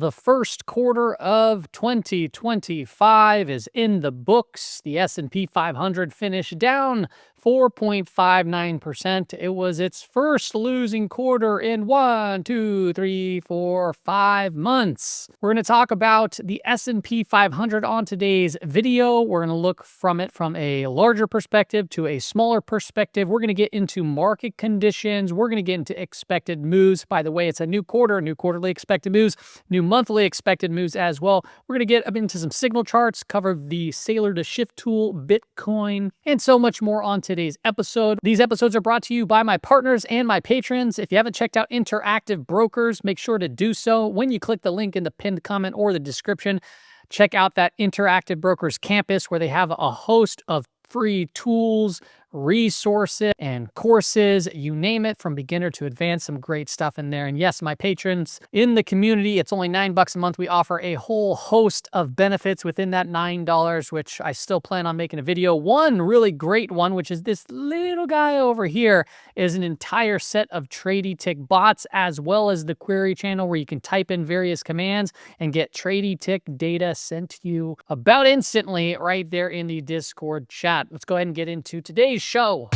The first quarter of 2025 is in the books. The S&P 500 finished down 4.59%. It was its first losing quarter in 5 months. We're going to talk about the S&P 500 on today's video. We're going to look from it from a larger perspective to a smaller perspective. We're going to get into market conditions. We're going to get into expected moves. By the way, it's a new quarter, new quarterly expected moves, new monthly expected moves as well. We're going to get into some signal charts, cover the Sailor to Shift tool, Bitcoin, and so much more on today's episode. These episodes are brought to you by my partners and my patrons. If you haven't checked out Interactive Brokers, make sure to do so when you click the link in the pinned comment or the description. Check out that Interactive Brokers campus where they have a host of free tools, resources, and courses, you name it, from beginner to advanced, some great stuff in there. And yes, my patrons in the community, it's only $9 a month. We offer a whole host of benefits within that $9, which I still plan on making a video. One really great one, which is this little guy over here, is an entire set of Tradie Tick bots, as well as the query channel where you can type in various commands and get Tradie Tick data sent to you about instantly right there in the Discord chat. Let's go ahead and get into today's show.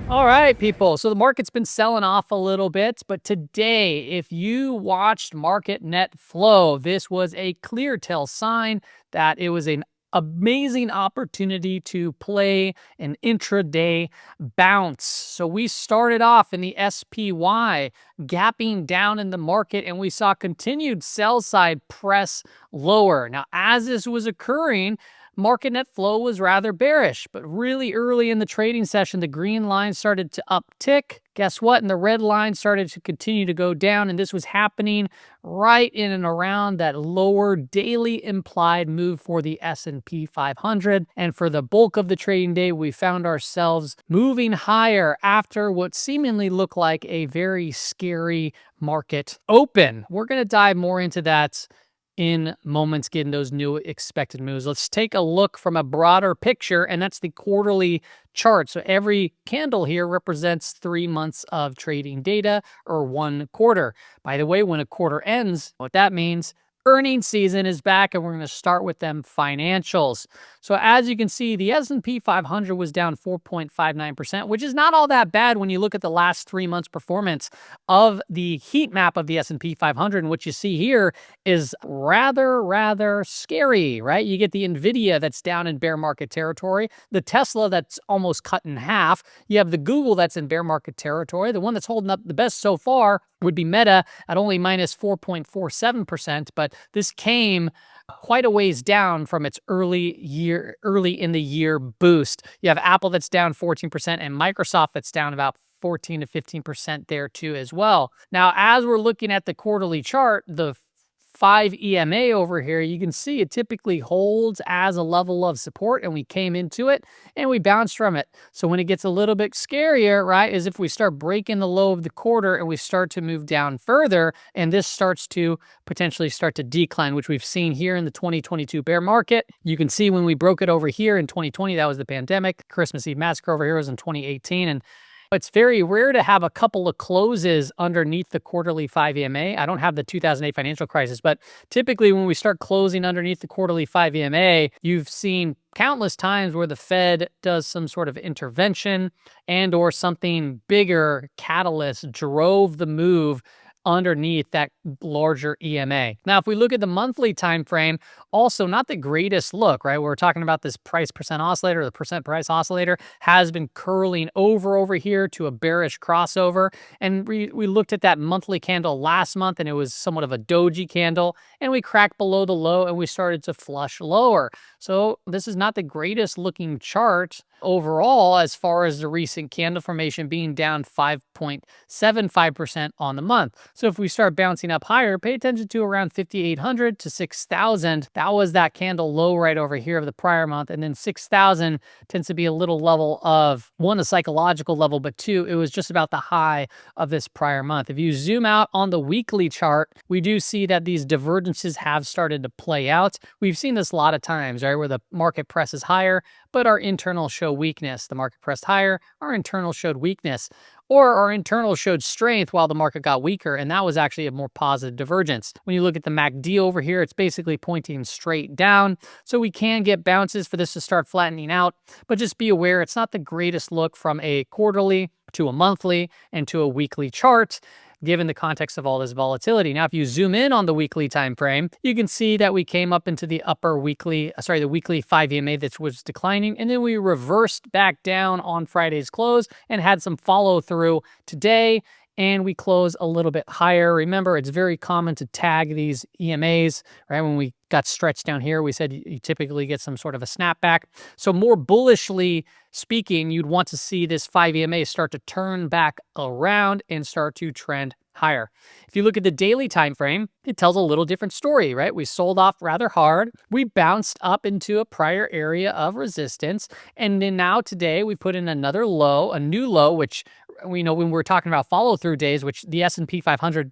All right, people. So the market's been selling off a little bit, but today, if you watched market net flow, this was a clear tell sign that it was an amazing opportunity to play an intraday bounce. So we started off in the SPY, gapping down in the market, and we saw continued sell side press lower. Now, as this was occurring, market net flow was rather bearish, but really early in the trading session, the green line started to uptick. Guess what? And the red line started to continue to go down, and this was happening right in and around that lower daily implied move for the S&P 500. And for the bulk of the trading day, we found ourselves moving higher after what seemingly looked like a very scary market open. We're going to dive more into that in moments, getting those new expected moves. Let's take a look from a broader picture, and that's the quarterly chart. So every candle here represents 3 months of trading data, or 1 quarter. By the way, when a quarter ends, what that means, earnings season is back, and we're going to start with them financials. So as you can see, the S&P 500 was down 4.59%, which is not all that bad when you look at the last 3 months performance of the heat map of the S&P 500. And what you see here is rather scary, right? You get the Nvidia that's down in bear market territory, the Tesla that's almost cut in half. You have the Google that's in bear market territory. The one that's holding up the best so far would be Meta at only minus 4.47%, but this came quite a ways down from its early in the year boost. You have Apple that's down 14% and Microsoft that's down about 14 to 15% there too as well. Now, as we're looking at the quarterly chart, the 5 EMA over here, you can see it typically holds as a level of support, and we came into it and we bounced from it. So when it gets a little bit scarier, right, is if we start breaking the low of the quarter and we start to move down further, and this starts to potentially start to decline, which we've seen here in the 2022 bear market. You can see when we broke it over here in 2020, that was the pandemic. Christmas Eve massacre over here was in 2018, and it's very rare to have a couple of closes underneath the quarterly 5 EMA. I don't have the 2008 financial crisis, but typically when we start closing underneath the quarterly 5 EMA, you've seen countless times where the Fed does some sort of intervention and or something bigger catalyst drove the move underneath that larger EMA. Now, if we look at the monthly time frame, also not the greatest look, right? We're talking about this price percent oscillator. The percent price oscillator has been curling over here to a bearish crossover. And we looked at that monthly candle last month, and it was somewhat of a doji candle, and we cracked below the low and we started to flush lower. So this is not the greatest looking chart overall as far as the recent candle formation being down 5.75% on the month. So if we start bouncing up higher, pay attention to around 5,800 to 6,000. That was that candle low right over here of the prior month. And then 6,000 tends to be a little level of, one, a psychological level, but two, it was just about the high of this prior month. If you zoom out on the weekly chart, we do see that these divergences have started to play out. We've seen this a lot of times, right, where the market presses higher, but our internal show weakness. The market pressed higher, our internal showed weakness, or our internal showed strength while the market got weaker, and that was actually a more positive divergence. When you look at the MACD over here, it's basically pointing straight down, so we can get bounces for this to start flattening out, but just be aware it's not the greatest look from a quarterly to a monthly and to a weekly chart, given the context of all this volatility. Now, if you zoom in on the weekly time frame, you can see that we came up into the the weekly 5 EMA that was declining, and then we reversed back down on Friday's close and had some follow through today, and we close a little bit higher. Remember, it's very common to tag these EMAs, right? When we got stretched down here, we said you typically get some sort of a snapback. So more bullishly speaking, you'd want to see this 5 EMA start to turn back around and start to trend higher. If you look at the daily time frame, it tells a little different story, right? We sold off rather hard. We bounced up into a prior area of resistance. And then now today we put in another low, a new low, which we know when we're talking about follow through days, which the S&P 500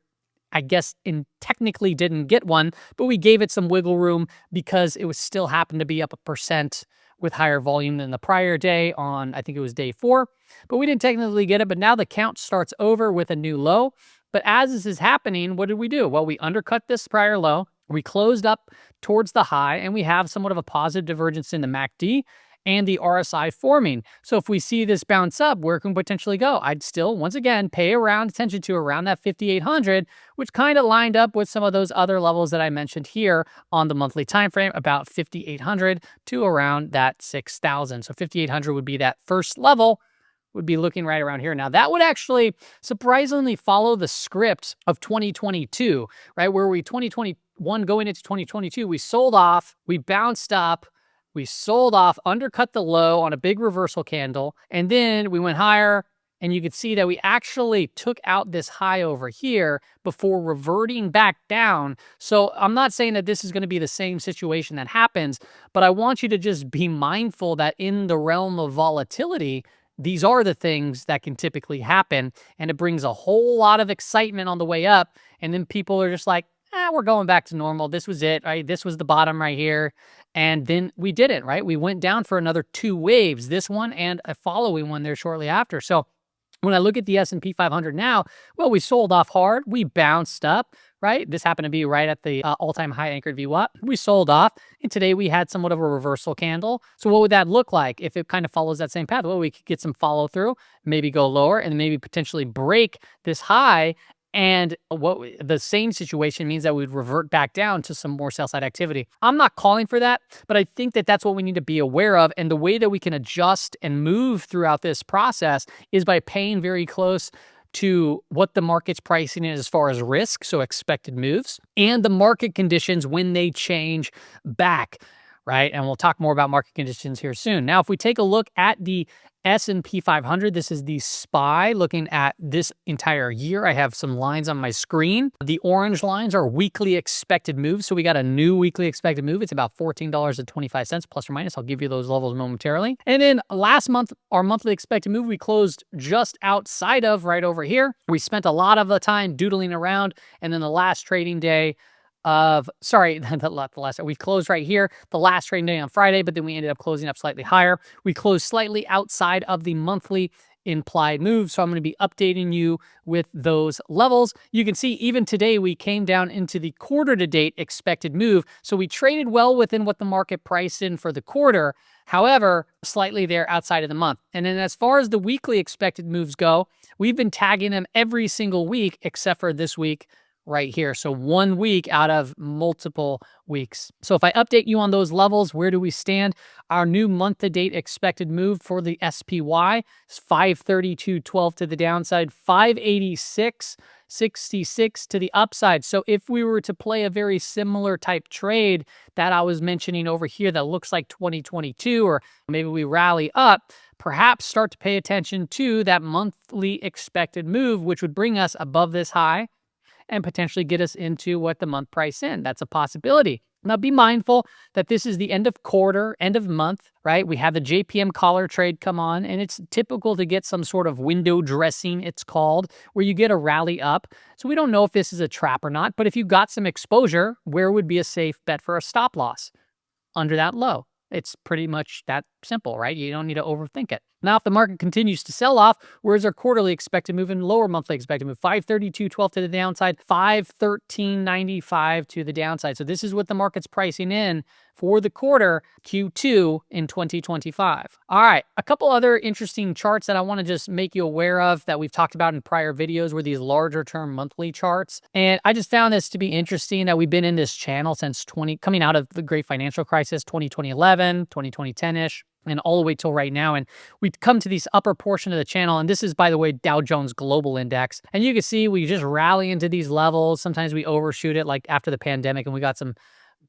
I guess technically didn't get one, but we gave it some wiggle room because it was still happened to be up 1% with higher volume than the prior day on, I think it was day 4, but we didn't technically get it. But now the count starts over with a new low. But as this is happening, what did we do? Well, we undercut this prior low. We closed up towards the high, and we have somewhat of a positive divergence in the MACD and the RSI forming. So if we see this bounce up, where can we potentially go? I'd still, once again, pay attention to around that 5,800, which kind of lined up with some of those other levels that I mentioned here on the monthly time frame, about 5,800 to around that 6,000. So 5,800 would be that first level, would be looking right around here. Now, that would actually surprisingly follow the script of 2022, right? Where 2021 going into 2022, we sold off, we bounced up, we sold off, undercut the low on a big reversal candle, and then we went higher, and you could see that we actually took out this high over here before reverting back down. So I'm not saying that this is going to be the same situation that happens, but I want you to just be mindful that in the realm of volatility, these are the things that can typically happen, and it brings a whole lot of excitement on the way up, and then people are just like, we're going back to normal. This was it, right? This was the bottom right here. And then we didn't, right? We went down for another 2 waves, this one and a following one there shortly after. So when I look at the S&P 500 now, well, we sold off hard. We bounced up, right? This happened to be right at the all-time high anchored VWAP. We sold off, and today we had somewhat of a reversal candle. So what would that look like if it kind of follows that same path? Well, we could get some follow through, maybe go lower, and maybe potentially break this high. And the same situation means that we'd revert back down to some more sell-side activity. I'm not calling for that, but I think that that's what we need to be aware of. And the way that we can adjust and move throughout this process is by paying very close to what the market's pricing is as far as risk, so expected moves, and the market conditions when they change back, right? And we'll talk more about market conditions here soon. Now, if we take a look at the S&P 500, this is the SPY looking at this entire year. I have some lines on my screen. The orange lines are weekly expected moves. So we got a new weekly expected move. It's about $14.25 plus or minus. I'll give you those levels momentarily. And then last month, our monthly expected move, we closed just outside of right over here. We spent a lot of the time doodling around. And then the last trading day we closed right here, the last trading day on Friday, but then we ended up closing up slightly higher. We closed slightly outside of the monthly implied move, so I'm going to be updating you with those levels. You can see even today we came down into the quarter to date expected move, so we traded well within what the market priced in for the quarter. However, slightly there outside of the month. And then as far as the weekly expected moves go, we've been tagging them every single week except for this week right here. So 1 week out of multiple weeks. So if I update you on those levels, where do we stand? Our new month-to-date expected move for the SPY is 532.12 to the downside, 586.66 to the upside. So if we were to play a very similar type trade that I was mentioning over here that looks like 2022, or maybe we rally up, perhaps start to pay attention to that monthly expected move, which would bring us above this high and potentially get us into what the month price in. That's a possibility. Now, be mindful that this is the end of quarter, end of month, right? We have the JPM collar trade come on, and it's typical to get some sort of window dressing, it's called, where you get a rally up. So we don't know if this is a trap or not, but if you got some exposure, where would be a safe bet for a stop loss? Under that low. It's pretty much that simple, right? You don't need to overthink it. Now, if the market continues to sell off, where's our quarterly expected move and lower monthly expected move? 532.12 to the downside, 513.95 to the downside. So this is what the market's pricing in for the quarter Q2 in 2025. All right, a couple other interesting charts that I want to just make you aware of that we've talked about in prior videos were these larger term monthly charts. And I just found this to be interesting that we've been in this channel since coming out of the great financial crisis, 2011, 2010-ish. And all the way till right now. And we've come to this upper portion of the channel. And this is, by the way, Dow Jones Global Index. And you can see we just rally into these levels. Sometimes we overshoot it, like after the pandemic, and we got some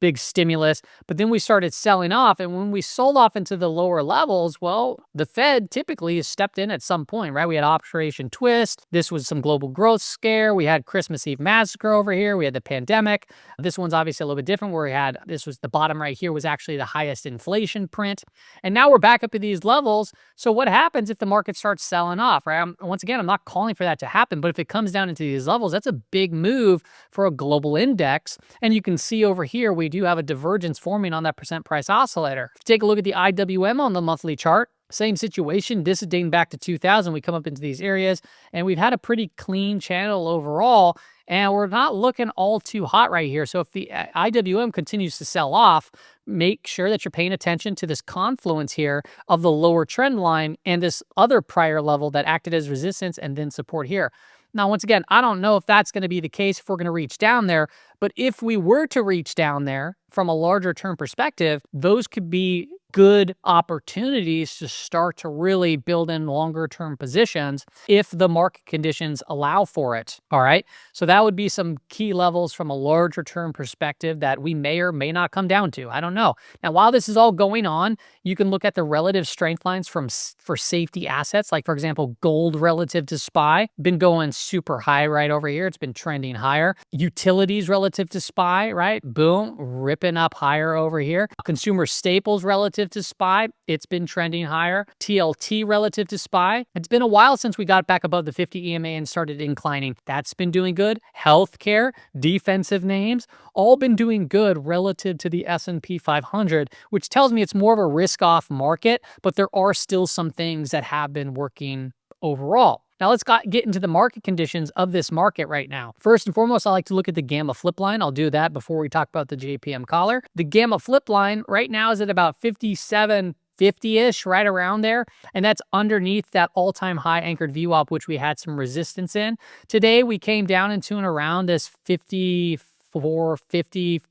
big stimulus, but then we started selling off. And when we sold off into the lower levels, well, the Fed typically has stepped in at some point, right? We had Operation Twist. This was some global growth scare. We had Christmas Eve massacre over here. We had the pandemic. This one's obviously a little bit different where we had, this was the bottom right here was actually the highest inflation print. And now we're back up at these levels. So what happens if the market starts selling off, right? Once again, I'm not calling for that to happen, but if it comes down into these levels, that's a big move for a global index. And you can see over here, we do have a divergence forming on that percent price oscillator. If you take a look at the IWM on the monthly chart, same situation. This is dating back to 2000. We come up into these areas and we've had a pretty clean channel overall, and we're not looking all too hot right here. So if the IWM continues to sell off, make sure that you're paying attention to this confluence here of the lower trend line and this other prior level that acted as resistance and then support here. Now, once again, I don't know if that's going to be the case if we're going to reach down there, but if we were to reach down there from a larger term perspective, those could be good opportunities to start to really build in longer term positions if the market conditions allow for it. All right. So that would be some key levels from a larger term perspective that we may or may not come down to. I don't know. Now, while this is all going on, you can look at the relative strength lines for safety assets. Like, for example, gold relative to SPY, been going super high right over here. It's been trending higher. Utilities relative to SPY, right? Boom, ripping up higher over here. Consumer staples relative to SPY, it's been trending higher. TLT relative to SPY, it's been a while since we got back above the 50 EMA and started inclining. That's been doing good. Healthcare, defensive names, all been doing good relative to the S&P 500, which tells me it's more of a risk-off market, but there are still some things that have been working overall. Now let's get into the market conditions of this market right now. First and foremost, I like to look at the gamma flip line. I'll do that before we talk about the JPM collar. The gamma flip line right now is at about 57.50-ish, right around there. And that's underneath that all-time high anchored VWAP, which we had some resistance in. Today, we came down into and around this 54.50-ish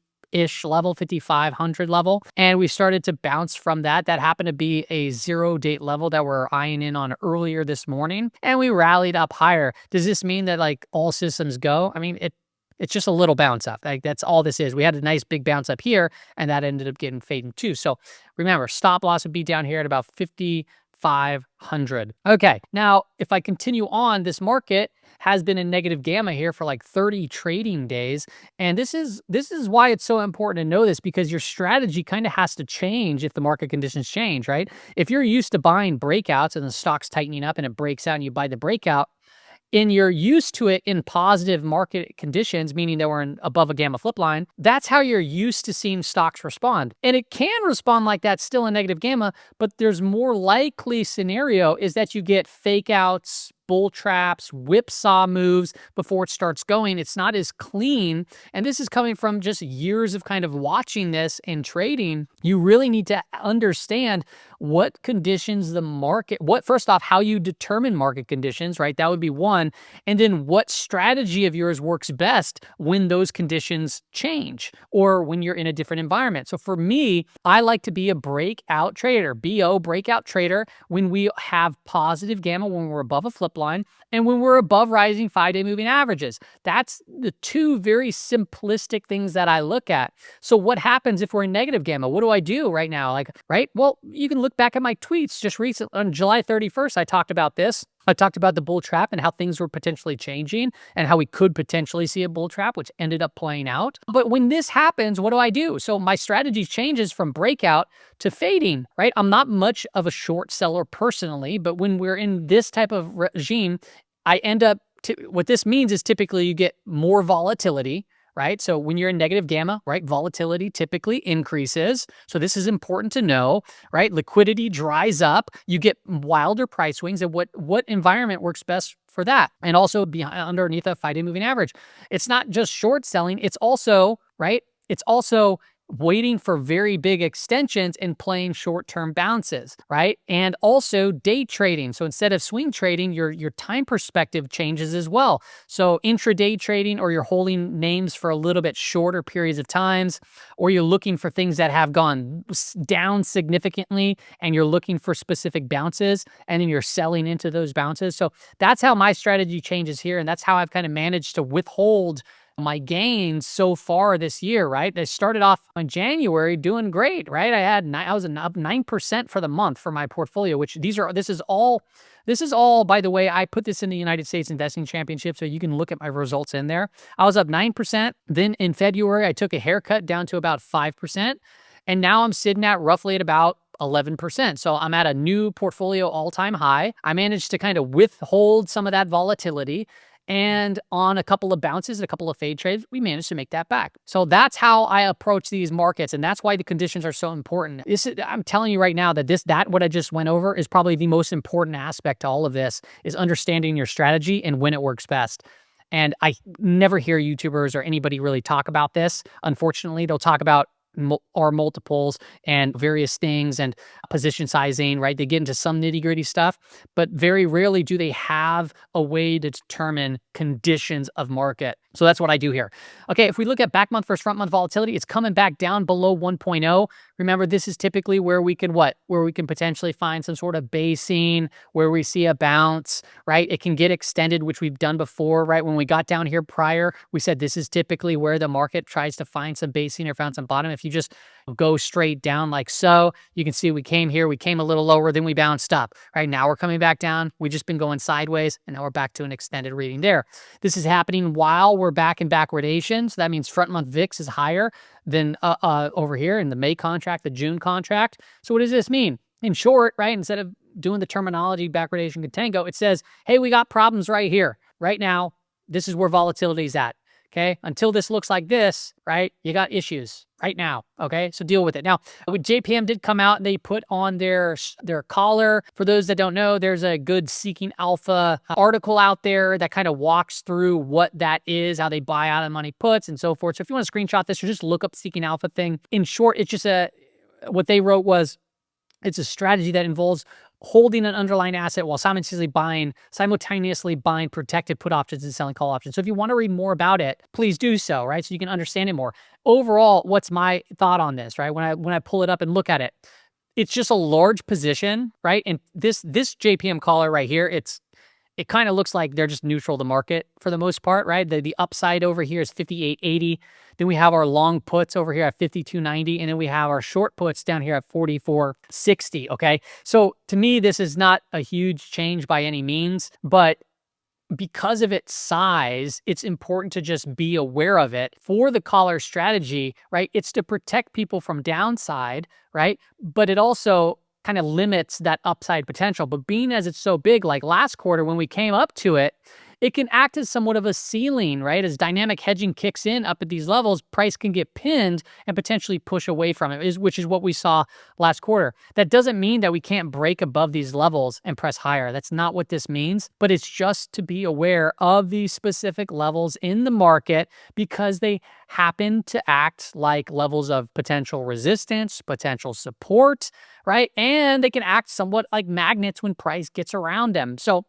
level, 5,500 level. And we started to bounce from that. That happened to be a 0-date level that we're eyeing in on earlier this morning. And we rallied up higher. Does this mean that like all systems go? I mean, it's just a little bounce up. Like that's all this is. We had a nice big bounce up here and that ended up getting fading too. So remember, stop loss would be down here at about 5,500. Okay, now if I continue on, this market has been in negative gamma here for like 30 trading days. And this is why it's so important to know this, because your strategy kind of has to change if the market conditions change, right? If you're used to buying breakouts and the stock's tightening up and it breaks out and you buy the breakout, and you're used to it in positive market conditions, meaning that we're above a gamma flip line, that's how you're used to seeing stocks respond. And it can respond like that still in negative gamma, but there's more likely scenario is that you get fake outs, bull traps, whipsaw moves before it starts going. It's not as clean. And this is coming from just years of kind of watching this and trading. You really need to understand what conditions the market, first off, how you determine market conditions, right? That would be one. And then what strategy of yours works best when those conditions change or when you're in a different environment. So for me, I like to be a breakout trader, BO, breakout trader, when we have positive gamma, when we're above a flip line, and when we're above rising 5-day moving averages. That's the two very simplistic things that I look at. So what happens if we're in negative gamma? What do I do right now? Well, you can look back at my tweets just recently. On July 31st, I talked about this. I talked about the bull trap and how things were potentially changing and how we could potentially see a bull trap, which ended up playing out. But when this happens, what do I do? So my strategy changes from breakout to fading, right? I'm not much of a short seller personally, but when we're in this type of regime, I end up, what this means is typically you get more volatility, right? So when you're in negative gamma, right, volatility typically increases. So this is important to know, right? Liquidity dries up, you get wilder price swings, and what environment works best for that? And also underneath a 5-day moving average. It's not just short selling, it's also, right? It's also waiting for very big extensions and playing short-term bounces, right? And also day trading. So instead of swing trading, your time perspective changes as well. So intraday trading, or you're holding names for a little bit shorter periods of times, or you're looking for things that have gone down significantly and you're looking for specific bounces, and then you're selling into those bounces. So that's how my strategy changes here, and that's how I've kind of managed to withhold my gains so far this year, right? They started off in January doing great, right? I was up 9% for the month for my portfolio, which this is all, by the way, I put this in the United States Investing Championship, so you can look at my results in there. I was up 9%. Then in February, I took a haircut down to about 5%. And now I'm sitting at roughly at about 11%. So I'm at a new portfolio all-time high. I managed to kind of withhold some of that volatility. And on a couple of bounces, a couple of fade trades, we managed to make that back. So that's how I approach these markets. And that's why the conditions are so important. I'm telling you right now that what I just went over is probably the most important aspect to all of this, is understanding your strategy and when it works best. And I never hear YouTubers or anybody really talk about this. Unfortunately, they'll talk about R multiples and various things and position sizing, right? They get into some nitty-gritty stuff, but very rarely do they have a way to determine conditions of market. So that's what I do here. Okay, if we look at back month versus front month volatility, it's coming back down below 1.0. Remember, this is typically where we can where we can potentially find some sort of basing, where we see a bounce, right? It can get extended, which we've done before, right? When we got down here prior, we said this is typically where the market tries to find some basing or found some bottom. If you just go straight down like so, you can see we came here, we came a little lower, then we bounced up, right? Now we're coming back down. We've just been going sideways, and now we're back to an extended reading there. This is happening while we're back in backwardation. So that means front month VIX is higher than over here in the May contract, the June contract. So what does this mean? In short, right, instead of doing the terminology backwardation contango, it says, hey, we got problems right here. Right now, this is where volatility is at. Okay, until this looks like this, right, you got issues right now. Okay, so deal with it. Now, JPM did come out and they put on their collar. For those that don't know, there's a good Seeking Alpha article out there that kind of walks through what that is, how they buy out of money puts and so forth. So if you want to screenshot this or just look up Seeking Alpha thing. In short, it's just what they wrote was, it's a strategy that involves holding an underlying asset while simultaneously buying protected put options and selling call options. So if you want to read more about it, please do so, right? So you can understand it more. Overall, what's my thought on this, right? When I pull it up and look at it, it's just a large position, right? And this JPM caller right here, it kind of looks like they're just neutral to market for the most part, right? The upside over here is 58.80. Then we have our long puts over here at 52.90. And then we have our short puts down here at 44.60, okay? So to me, this is not a huge change by any means, but because of its size, it's important to just be aware of it. For the collar strategy, right, it's to protect people from downside, right? But it also kind of limits that upside potential. But being as it's so big, like last quarter when we came up to it, it can act as somewhat of a ceiling, right? As dynamic hedging kicks in up at these levels, price can get pinned and potentially push away from it, which is what we saw last quarter. That doesn't mean that we can't break above these levels and press higher. That's not what this means, but it's just to be aware of these specific levels in the market because they happen to act like levels of potential resistance, potential support, right? And they can act somewhat like magnets when price gets around them. So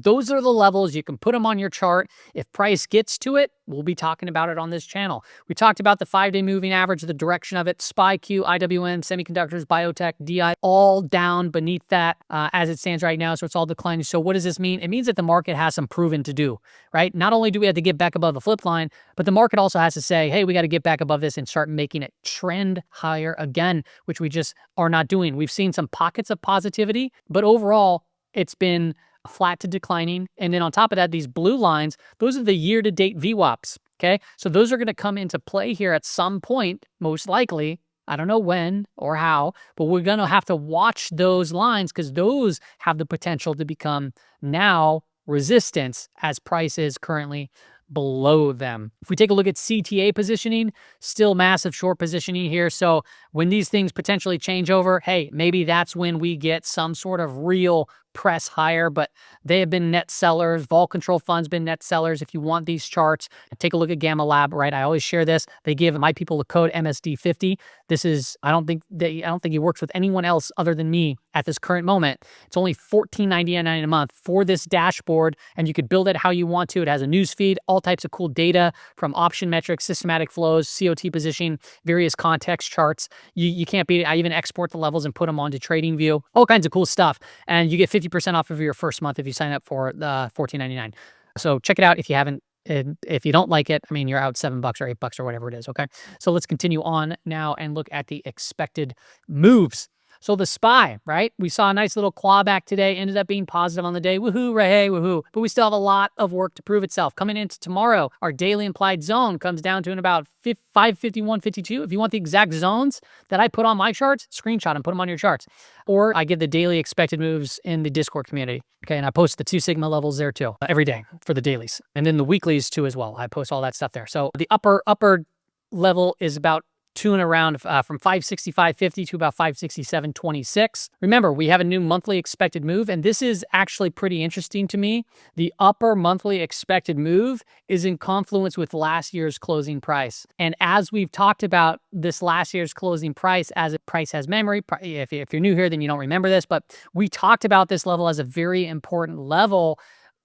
those are the levels. You can put them on your chart. If price gets to it, we'll be talking about it on this channel. We talked about the 5-day moving average, the direction of it, SPY, Q, IWM, semiconductors, biotech, DI, all down beneath that as it stands right now. So it's all declining. So what does this mean? It means that the market has some proven to do, right? Not only do we have to get back above the flip line, but the market also has to say, hey, we got to get back above this and start making it trend higher again, which we just are not doing. We've seen some pockets of positivity, but overall, it's been flat to declining. And then on top of that, these blue lines, those are the year-to-date VWAPs, okay? So those are going to come into play here at some point, most likely. I don't know when or how, but we're going to have to watch those lines because those have the potential to become now resistance as price is currently below them. If we take a look at CTA positioning, still massive short positioning here. So when these things potentially change over, hey, maybe that's when we get some sort of real press higher, but they have been net sellers. Vol Control Fund's been net sellers. If you want these charts, take a look at Gamma Lab, right? I always share this. They give my people the code MSD50. This is, I don't think he works with anyone else other than me at this current moment. It's only $14.99 a month for this dashboard, and you could build it how you want to. It has a news feed, all types of cool data from option metrics, systematic flows, COT positioning, various context charts. You can't beat it. I even export the levels and put them onto TradingView, all kinds of cool stuff. And you get 50% off of your first month if you sign up for the $14.99. So check it out if you haven't. If you don't like it, I mean, you're out $7 or $8 or whatever it is. Okay. So let's continue on now and look at the expected moves. So the SPY, right? We saw a nice little clawback today, ended up being positive on the day. Woohoo, hey, woohoo. But we still have a lot of work to prove itself. Coming into tomorrow, our daily implied zone comes down to in about 551.52. If you want the exact zones that I put on my charts, screenshot and put them on your charts. Or I give the daily expected moves in the Discord community. Okay, and I post the 2 sigma levels there too, every day for the dailies. And then the weeklies too as well. I post all that stuff there. So the upper level is about to and around from 565.50 to about 567.26. Remember, we have a new monthly expected move, and this is actually pretty interesting to me. The upper monthly expected move is in confluence with last year's closing price. And as we've talked about this last year's closing price, as a price has memory, if you're new here, then you don't remember this, but we talked about this level as a very important level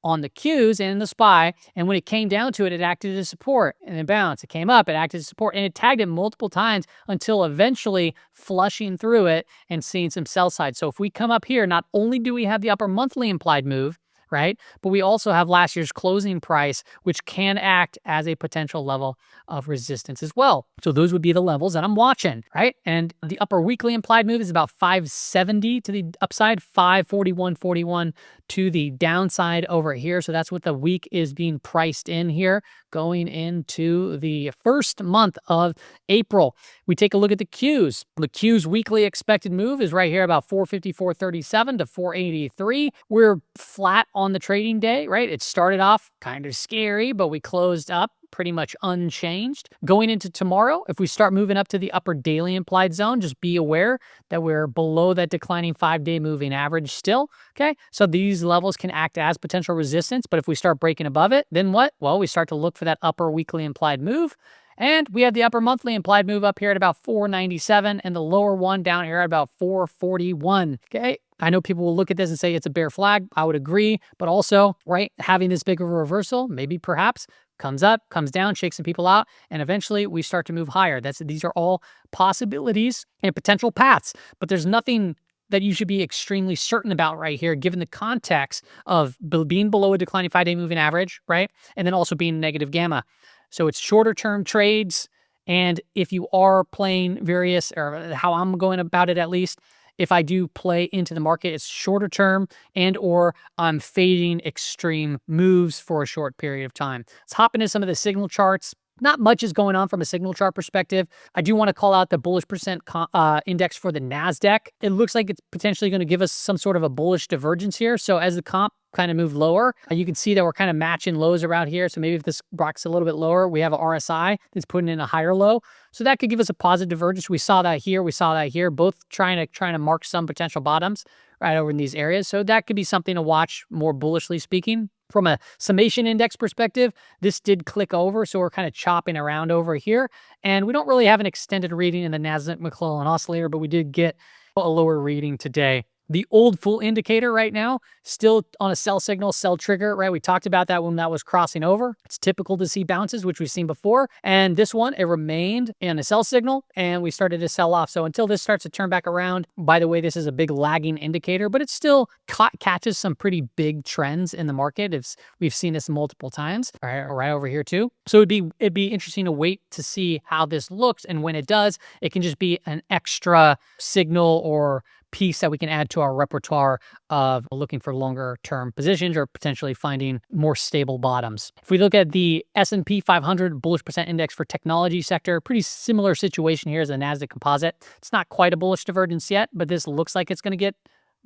on the Qs and in the SPY, and when it came down to it, it acted as support, and then bounced. It came up, it acted as support, and it tagged it multiple times until eventually flushing through it and seeing some sell side. So if we come up here, not only do we have the upper monthly implied move, right? But we also have last year's closing price, which can act as a potential level of resistance as well. So those would be the levels that I'm watching, right? And the upper weekly implied move is about 570 to the upside, 541.41 to the downside over here. So that's what the week is being priced in here going into the first month of April. We take a look at the Qs. The Qs weekly expected move is right here about 454.37 to 483. We're flat on the trading day, right? It started off kind of scary, but we closed up pretty much unchanged. Going into tomorrow, if we start moving up to the upper daily implied zone, just be aware that we're below that declining 5-day moving average still, okay? So these levels can act as potential resistance, but if we start breaking above it, then what? Well, we start to look for that upper weekly implied move, and we have the upper monthly implied move up here at about 497 and the lower one down here at about 441, okay? I know people will look at this and say it's a bear flag. I would agree, but also, right, having this big of a reversal, maybe perhaps comes up, comes down, shakes some people out, and eventually we start to move higher. These are all possibilities and potential paths, but there's nothing that you should be extremely certain about right here, given the context of being below a declining 5-day moving average, right? And then also being negative gamma. So it's shorter term trades. And if you are playing various, or how I'm going about it at least, if I do play into the market, it's shorter term and or I'm fading extreme moves for a short period of time. Let's hop into some of the signal charts. Not much is going on from a signal chart perspective. I do want to call out the bullish percent index for the NASDAQ. It looks like it's potentially going to give us some sort of a bullish divergence here. So as the comp kind of move lower, you can see that we're kind of matching lows around here. So maybe if this rocks a little bit lower, we have a RSI that's putting in a higher low. So that could give us a positive divergence. We saw that here. We saw that here, both trying to mark some potential bottoms right over in these areas. So that could be something to watch more bullishly speaking. From a summation index perspective, this did click over, so we're kind of chopping around over here. And we don't really have an extended reading in the Nasdaq McClellan oscillator, but we did get a lower reading today. The old full indicator right now, still on a sell signal, sell trigger, right? We talked about that when that was crossing over. It's typical to see bounces, which we've seen before. And this one, it remained in a sell signal and we started to sell off. So until this starts to turn back around, by the way, this is a big lagging indicator, but it still catches some pretty big trends in the market. We've seen this multiple times, right over here too. So it'd be interesting to wait to see how this looks. And when it does, it can just be an extra signal or piece that we can add to our repertoire of looking for longer term positions or potentially finding more stable bottoms. If we look at the S&P 500 bullish percent index for technology sector, pretty similar situation here as the Nasdaq composite. It's not quite a bullish divergence yet, but this looks like it's going to get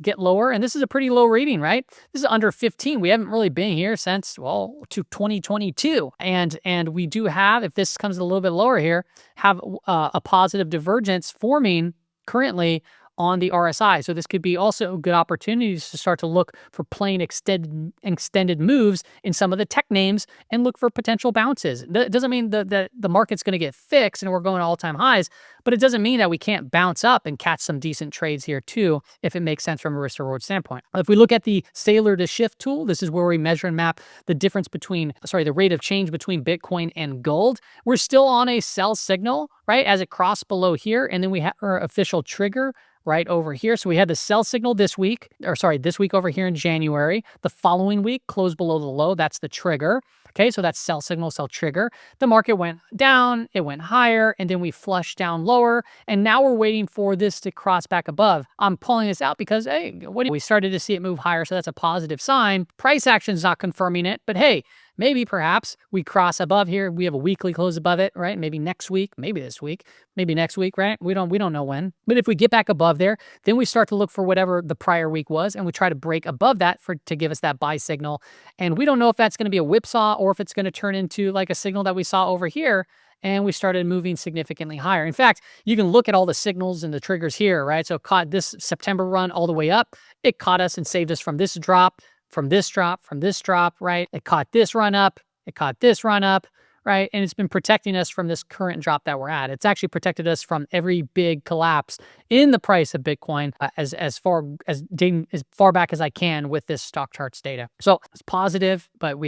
get lower, and this is a pretty low reading, right? This is under 15. We haven't really been here since, well, to 2022. And we do have, if this comes a little bit lower here, have a positive divergence forming currently on the RSI. So this could be also good opportunities to start to look for plain extended moves in some of the tech names and look for potential bounces. That doesn't mean that the market's going to get fixed and we're going to all-time highs, but it doesn't mean that we can't bounce up and catch some decent trades here too, if it makes sense from a risk reward standpoint. If we look at the Sailor to Shift tool, this is where we measure and map the difference between, the rate of change between Bitcoin and gold. We're still on a sell signal, right? As it crossed below here, and then we have our official trigger right over here. So we had the sell signal this week, this week over here in January. The following week, close below the low. That's the trigger. Okay, so that's sell signal, sell trigger. The market went down, it went higher, and then we flushed down lower. And now we're waiting for this to cross back above. I'm pulling this out because, hey, we started to see it move higher, so that's a positive sign. Price action's not confirming it, but hey, maybe perhaps we cross above here. We have a weekly close above it, right? Maybe next week, maybe this week, maybe next week, right? We don't know when. But if we get back above there, then we start to look for whatever the prior week was, and we try to break above that to give us that buy signal. And we don't know if that's going to be a whipsaw or if it's going to turn into like a signal that we saw over here, and we started moving significantly higher. In fact, you can look at all the signals and the triggers here, right? So it caught this September run all the way up. It caught us and saved us from this drop, from this drop, right? It caught this run up, it caught this run up, right? And it's been protecting us from this current drop that we're at. It's actually protected us from every big collapse in the price of Bitcoin as far back as I can with this stock charts data. So it's positive, but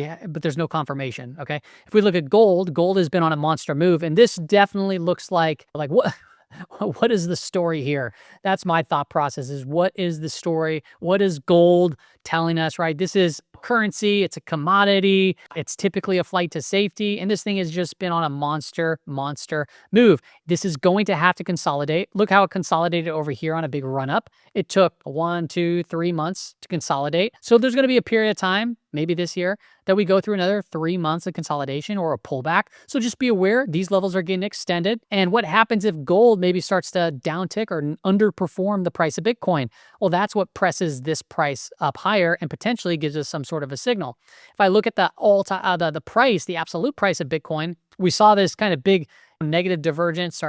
there's no confirmation, okay? If we look at gold, gold has been on a monster move, and this definitely looks like what? What is the story here? That's my thought process, is what is the story? What is gold telling us, right? This is currency. It's a commodity. It's typically a flight to safety. And this thing has just been on a monster move. This is going to have to consolidate. Look how it consolidated over here on a big run up. It took 1, 2, 3 months to consolidate. So there's going to be a period of time, maybe this year, that we go through another 3 months of consolidation or a pullback. So just be aware these levels are getting extended. And what happens if gold maybe starts to downtick or underperform the price of Bitcoin? Well, that's what presses this price up higher and potentially gives us some sort of a signal. If I look at the absolute price of Bitcoin, we saw this kind of big negative divergence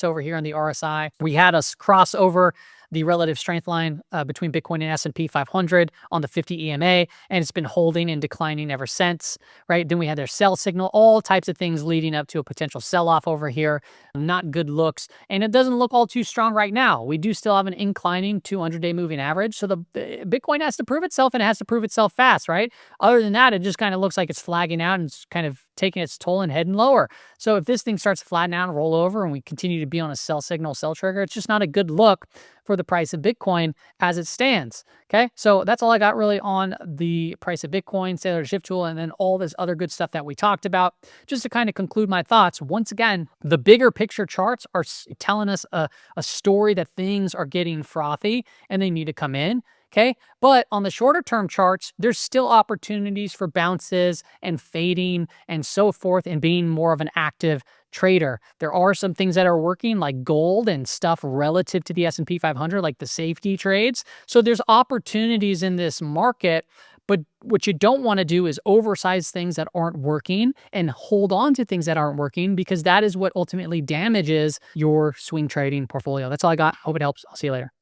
over here on the RSI. We had us cross over the relative strength line between Bitcoin and S&P 500 on the 50 EMA, and it's been holding and declining ever since, right? Then we had their sell signal, all types of things leading up to a potential sell-off over here. Not good looks, and it doesn't look all too strong right now. We do still have an inclining 200-day moving average, so the Bitcoin has to prove itself, and it has to prove itself fast, right? Other than that, it just kind of looks like it's flagging out and it's kind of taking its toll and heading lower. So if this thing starts to flatten out and roll over and we continue to be on a sell signal, sell trigger, it's just not a good look for the price of Bitcoin as it stands. Okay, so that's all I got really on the price of Bitcoin, Sailor Shift tool, and then all this other good stuff that we talked about. Just to kind of conclude my thoughts, once again, the bigger picture charts are telling us a story that things are getting frothy and they need to come in. Okay, but on the shorter term charts, there's still opportunities for bounces and fading and so forth, and being more of an active trader. There are some things that are working, like gold and stuff relative to the S&P 500, like the safety trades. So there's opportunities in this market, but what you don't want to do is oversize things that aren't working and hold on to things that aren't working, because that is what ultimately damages your swing trading portfolio. That's all I got. Hope it helps. I'll see you later.